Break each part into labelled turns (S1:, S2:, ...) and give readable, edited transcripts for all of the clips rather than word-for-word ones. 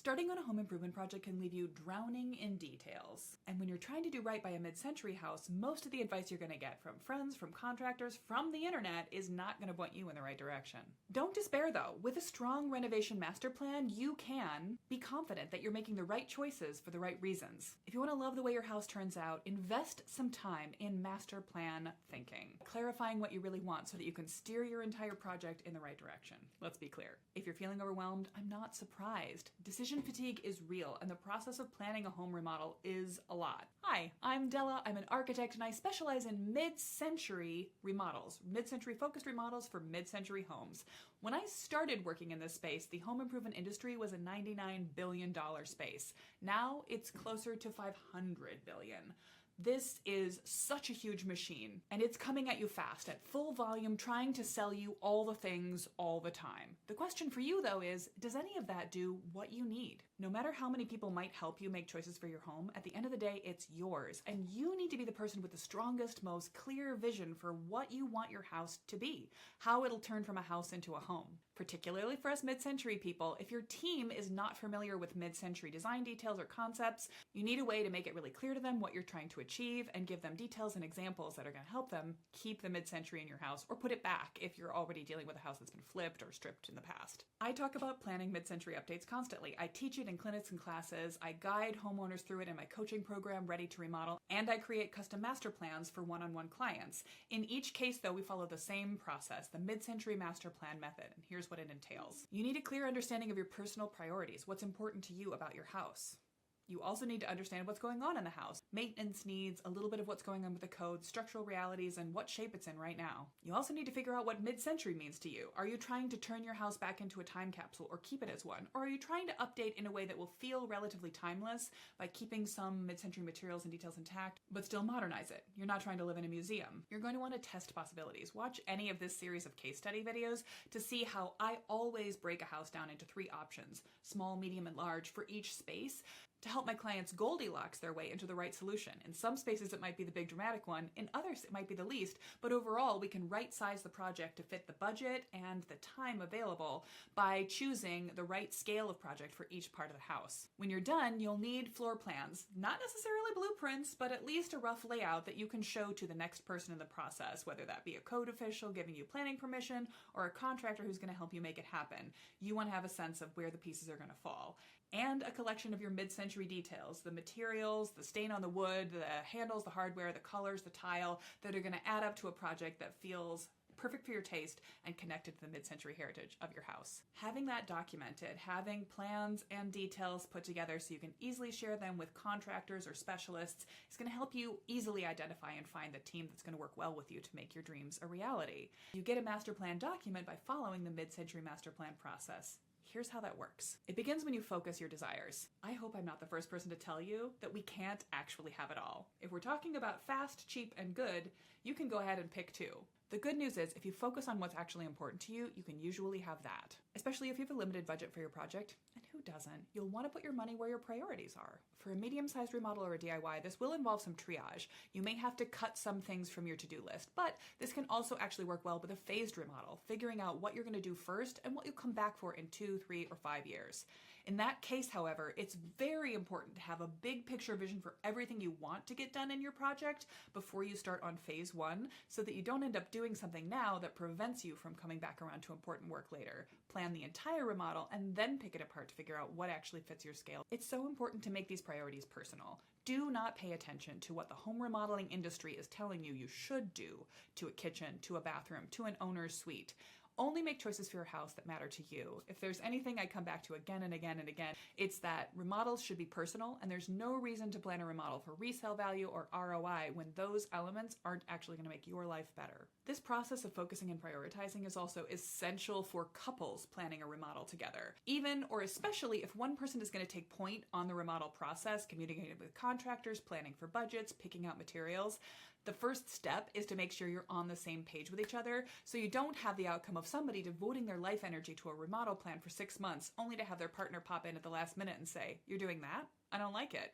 S1: Starting on a home improvement project can leave you drowning in details. And when you're trying to do right by a mid-century house, most of the advice you're going to get from friends, from contractors, from the internet is not going to point you in the right direction. Don't despair though. With a strong renovation master plan, you can be confident that you're making the right choices for the right reasons. If you want to love the way your house turns out, invest some time in master plan thinking, clarifying what you really want so that you can steer your entire project in the right direction. Let's be clear. If you're feeling overwhelmed, I'm not surprised. Decision fatigue is real, and the process of planning a home remodel is a lot. Hi, I'm Della. I'm an architect, and I specialize in mid-century remodels, mid-century focused remodels for mid-century homes. When I started working in this space, the home improvement industry was a $99 billion space. Now it's closer to $500 billion. This is such a huge machine, and it's coming at you fast, at full volume, trying to sell you all the things all the time. The question for you, though, is, does any of that do what you need? No matter how many people might help you make choices for your home, at the end of the day, it's yours, and you need to be the person with the strongest, most clear vision for what you want your house to be, how it'll turn from a house into a home. Particularly for us mid-century people, if your team is not familiar with mid-century design details or concepts, you need a way to make it really clear to them what you're trying to achieve and give them details and examples that are going to help them keep the mid-century in your house or put it back if you're already dealing with a house that's been flipped or stripped in the past. I talk about planning mid-century updates constantly. I teach it in clinics and classes, I guide homeowners through it in my coaching program, Ready to Remodel, and I create custom master plans for one-on-one clients. In each case, though, we follow the same process, the mid-century master plan method, and here's what it entails. You need a clear understanding of your personal priorities, what's important to you about your house. You also need to understand what's going on in the house, maintenance needs, a little bit of what's going on with the code, structural realities, and what shape it's in right now. You also need to figure out what mid-century means to you. Are you trying to turn your house back into a time capsule or keep it as one? Or are you trying to update in a way that will feel relatively timeless by keeping some mid-century materials and details intact, but still modernize it? You're not trying to live in a museum. You're going to want to test possibilities. Watch any of this series of case study videos to see how I always break a house down into 3 options, small, medium, and large, for each space, to help my clients Goldilocks their way into the right solution. In some spaces it might be the big dramatic one, in others it might be the least, but overall we can right-size the project to fit the budget and the time available by choosing the right scale of project for each part of the house. When you're done, you'll need floor plans, not necessarily blueprints, but at least a rough layout that you can show to the next person in the process, whether that be a code official giving you planning permission or a contractor who's going to help you make it happen. You want to have a sense of where the pieces are going to fall. And a collection of your mid-century details, the materials, the stain on the wood, the handles, the hardware, the colors, the tile, that are going to add up to a project that feels perfect for your taste and connected to the mid-century heritage of your house. Having that documented, having plans and details put together so you can easily share them with contractors or specialists is going to help you easily identify and find the team that's going to work well with you to make your dreams a reality. You get a master plan document by following the mid-century master plan process. Here's how that works. It begins when you focus your desires. I hope I'm not the first person to tell you that we can't actually have it all. If we're talking about fast, cheap, and good, you can go ahead and pick 2. The good news is, if you focus on what's actually important to you, you can usually have that. Especially if you have a limited budget for your project, and who doesn't? You'll want to put your money where your priorities are. For a medium-sized remodel or a DIY, this will involve some triage. You may have to cut some things from your to-do list, but this can also actually work well with a phased remodel, figuring out what you're going to do first and what you'll come back for in 2, 3, or 5 years. In that case, however, it's very important to have a big picture vision for everything you want to get done in your project before you start on phase 1, so that you don't end up doing something now that prevents you from coming back around to important work later. Plan the entire remodel and then pick it apart to figure out what actually fits your scale. It's so important to make these priorities personal. Do not pay attention to what the home remodeling industry is telling you should do to a kitchen, to a bathroom, to an owner's suite. Only make choices for your house that matter to you. If there's anything I come back to again and again and again, it's that remodels should be personal, and there's no reason to plan a remodel for resale value or ROI when those elements aren't actually going to make your life better. This process of focusing and prioritizing is also essential for couples planning a remodel together. Even or especially if one person is going to take point on the remodel process, communicating with contractors, planning for budgets, picking out materials, the first step is to make sure you're on the same page with each other, so you don't have the outcome of somebody devoting their life energy to a remodel plan for 6 months only to have their partner pop in at the last minute and say, "You're doing that? I don't like it."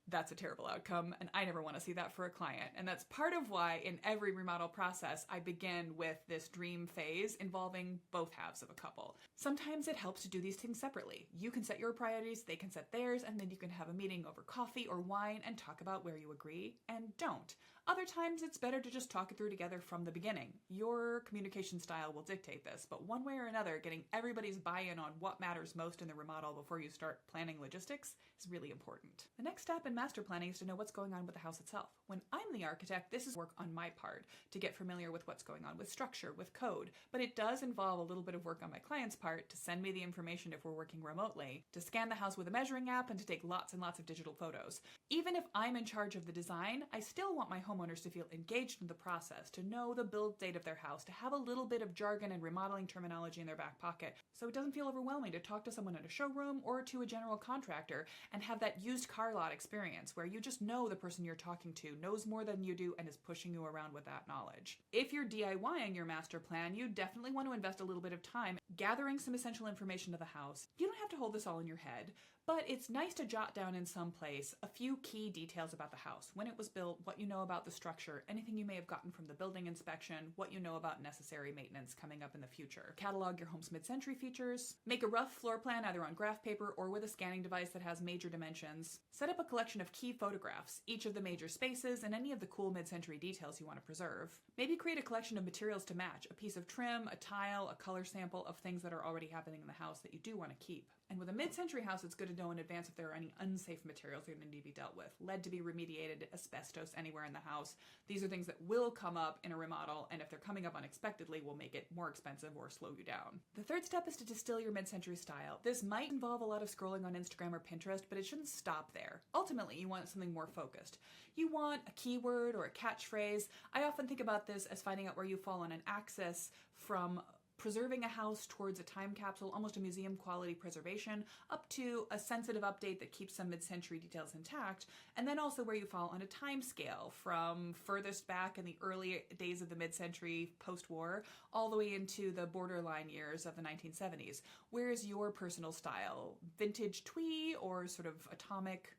S1: That's a terrible outcome, and I never want to see that for a client. And that's part of why in every remodel process, I begin with this dream phase involving both halves of a couple. Sometimes it helps to do these things separately. You can set your priorities, they can set theirs, and then you can have a meeting over coffee or wine and talk about where you agree and don't. Other times, it's better to just talk it through together from the beginning. Your communication style will dictate this, but one way or another, getting everybody's buy-in on what matters most in the remodel before you start planning logistics is really important. The next step in master planning is to know what's going on with the house itself. When I'm the architect, this is work on my part to get familiar with what's going on with structure, with code, but it does involve a little bit of work on my client's part to send me the information if we're working remotely, to scan the house with a measuring app, and to take lots and lots of digital photos. Even if I'm in charge of the design, I still want my homeowners to feel engaged in the process, to know the build date of their house, to have a little bit of jargon and remodeling terminology in their back pocket, so it doesn't feel overwhelming to talk to someone in a showroom or to a general contractor and have that used car lot experience where you just know the person you're talking to knows more than you do and is pushing you around with that knowledge. If you're DIYing your master plan, you definitely want to invest a little bit of time gathering some essential information of the house. You don't have to hold this all in your head, but it's nice to jot down in some place a few key details about the house, when it was built, what you know about the structure, anything you may have gotten from the building inspection, what you know about necessary maintenance coming up in the future. Catalog your home's mid-century features, make a rough floor plan either on graph paper or with a scanning device that has major dimensions. Set up a collection of key photographs, each of the major spaces and any of the cool mid-century details you want to preserve. Maybe create a collection of materials to match, a piece of trim, a tile, a color sample of things that are already happening in the house that you do want to keep. And with a mid-century house, it's good to know in advance if there are any unsafe materials that are going to need to be dealt with. Lead to be remediated, asbestos anywhere in the house. These are things that will come up in a remodel, and if they're coming up unexpectedly, will make it more expensive or slow you down. The third step is to distill your mid-century style. This might involve a lot of scrolling on Instagram or Pinterest, but it shouldn't stop there. Ultimately, you want something more focused. You want a keyword or a catchphrase. I often think about this as finding out where you fall on an axis from preserving a house towards a time capsule, almost a museum quality preservation, up to a sensitive update that keeps some mid-century details intact, and then also where you fall on a time scale from furthest back in the early days of the mid-century post-war all the way into the borderline years of the 1970s. Where is your personal style? Vintage twee or sort of atomic?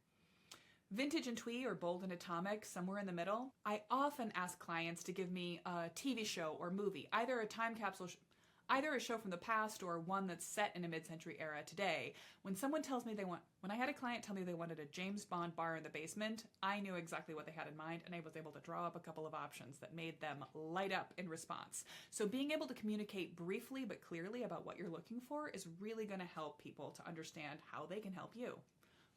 S1: Vintage and twee or bold and atomic, somewhere in the middle. I often ask clients to give me a TV show or movie, either a time capsule either a show from the past or one that's set in a mid-century era today. When I had a client tell me they wanted a James Bond bar in the basement, I knew exactly what they had in mind, and I was able to draw up a couple of options that made them light up in response. So being able to communicate briefly but clearly about what you're looking for is really going to help people to understand how they can help you.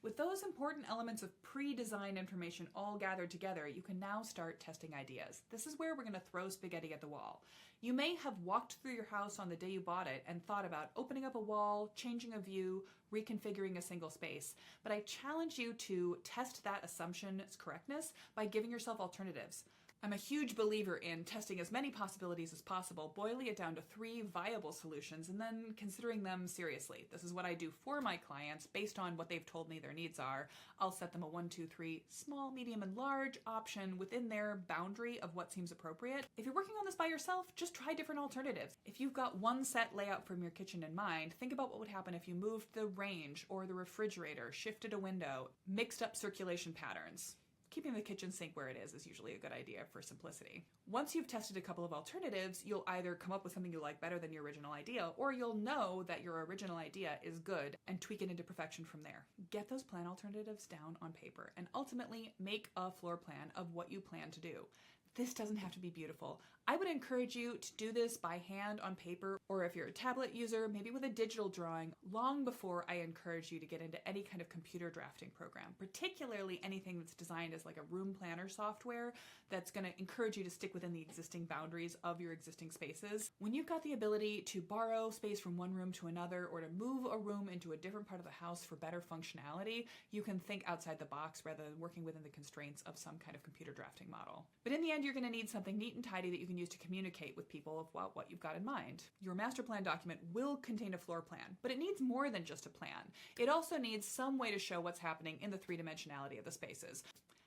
S1: With those important elements of pre-design information all gathered together, you can now start testing ideas. This is where we're going to throw spaghetti at the wall. You may have walked through your house on the day you bought it and thought about opening up a wall, changing a view, reconfiguring a single space, but I challenge you to test that assumption's correctness by giving yourself alternatives. I'm a huge believer in testing as many possibilities as possible, boiling it down to 3 viable solutions, and then considering them seriously. This is what I do for my clients based on what they've told me their needs are. I'll set them a 1, 2, 3, small, medium, and large option within their boundary of what seems appropriate. If you're working on this by yourself, just try different alternatives. If you've got one set layout from your kitchen in mind, think about what would happen if you moved the range or the refrigerator, shifted a window, mixed up circulation patterns. Keeping the kitchen sink where it is usually a good idea for simplicity. Once you've tested a couple of alternatives, you'll either come up with something you like better than your original idea, or you'll know that your original idea is good and tweak it into perfection from there. Get those plan alternatives down on paper and ultimately make a floor plan of what you plan to do. This doesn't have to be beautiful. I would encourage you to do this by hand on paper, or if you're a tablet user, maybe with a digital drawing, long before I encourage you to get into any kind of computer drafting program, particularly anything that's designed as like a room planner software that's going to encourage you to stick within the existing boundaries of your existing spaces. When you've got the ability to borrow space from one room to another or to move a room into a different part of the house for better functionality, you can think outside the box rather than working within the constraints of some kind of computer drafting model. But in the end, you're going to need something neat and tidy that you can use to communicate with people about what you've got in mind. Your master plan document will contain a floor plan, but it needs more than just a plan. It also needs some way to show what's happening in the 3-dimensionality of the spaces.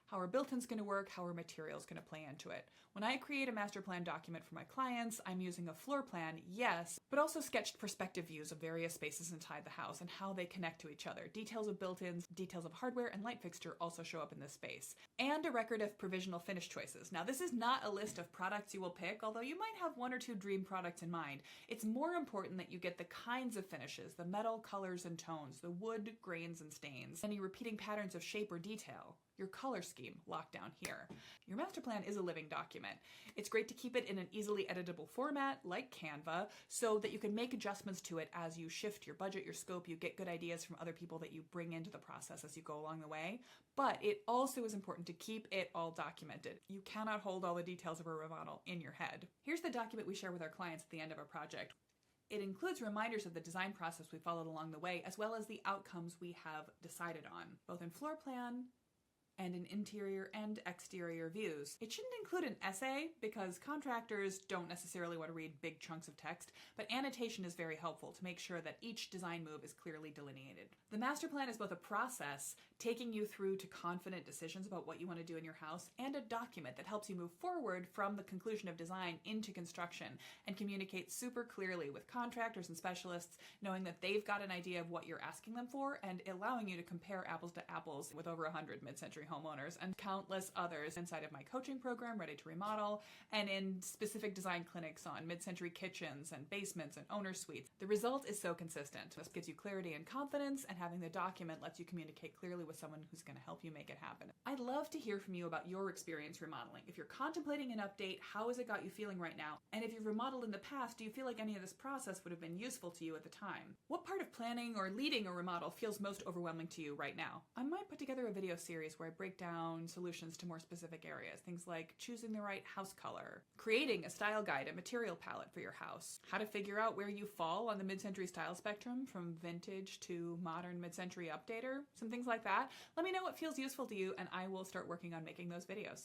S1: how our built-in's going to work, how our material's going to play into it. When I create a master plan document for my clients, I'm using a floor plan, yes, but also sketched perspective views of various spaces inside the house and how they connect to each other. Details of built-ins, details of hardware and light fixture also show up in this space. And a record of provisional finish choices. Now, this is not a list of products you will pick, although you might have one or two dream products in mind. It's more important that you get the kinds of finishes, the metal, colors, and tones, the wood, grains, and stains, any repeating patterns of shape or detail. Your color scheme locked down here. Your master plan is a living document. It's great to keep it in an easily editable format like Canva so that you can make adjustments to it as you shift your budget, your scope, you get good ideas from other people that you bring into the process as you go along the way. But it also is important to keep it all documented. You cannot hold all the details of a remodel in your head. Here's the document we share with our clients at the end of a project. It includes reminders of the design process we followed along the way, as well as the outcomes we have decided on, both in floor plan and in interior and exterior views. It shouldn't include an essay because contractors don't necessarily want to read big chunks of text, but annotation is very helpful to make sure that each design move is clearly delineated. The master plan is both a process taking you through to confident decisions about what you want to do in your house and a document that helps you move forward from the conclusion of design into construction and communicate super clearly with contractors and specialists, knowing that they've got an idea of what you're asking them for and allowing you to compare apples to apples with over 100 mid-century homeowners and countless others inside of my coaching program, Ready to Remodel, and in specific design clinics on mid-century kitchens and basements and owner suites. The result is so consistent. This gives you clarity and confidence, and having the document lets you communicate clearly with someone who's going to help you make it happen. I'd love to hear from you about your experience remodeling. If you're contemplating an update, how has it got you feeling right now? And if you've remodeled in the past, do you feel like any of this process would have been useful to you at the time? What part of planning or leading a remodel feels most overwhelming to you right now? I might put together a video series where I break down solutions to more specific areas. Things like choosing the right house color, creating a style guide and material palette for your house, how to figure out where you fall on the mid-century style spectrum from vintage to modern mid-century updater, some things like that. Let me know what feels useful to you and I will start working on making those videos.